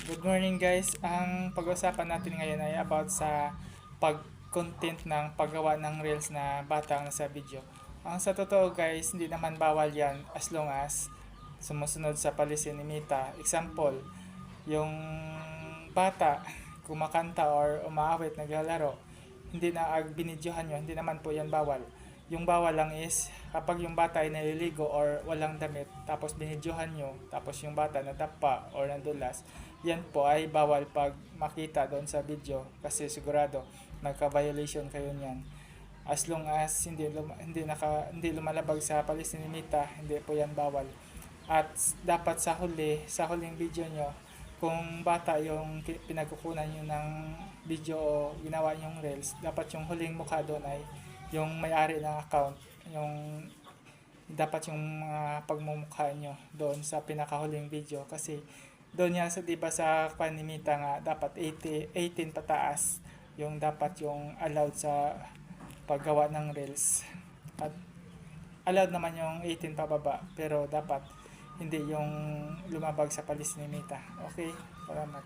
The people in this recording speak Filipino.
Good morning guys. Ang pag-uusapan natin ngayon ay about sa pag-content ng paggawa ng reels na batang nasa video. Ang sa totoo guys, hindi naman bawal yan as long as sumusunod sa policy ni Meta. Example, yung bata kumakanta or umaawit, naglalaro, hindi na binidyohan nyo, hindi naman po yan bawal. Yung bawal lang is kapag yung bata ay naliligo or walang damit tapos binidyohan nyo tapos yung bata nadapa or nadulas, yan po ay bawal pag makita doon sa video kasi sigurado nagka-violation kayo niyan. As long as hindi lumalabag sa palisinimita, hindi po yan bawal. At dapat sa huling video nyo, kung bata yung pinagkukunan nyo ng video o ginawa yung reels, dapat yung huling mukha doon ay yung may-ari ng account, yung dapat yung mga pagmumukha nyo doon sa pinakahuling video kasi doon yan sa diba sa panimita nga dapat 18 pataas yung dapat yung allowed sa paggawa ng reels at allowed naman yung 18 pababa pero dapat hindi yung lumabag sa palis ni Meta. Okay, salamat.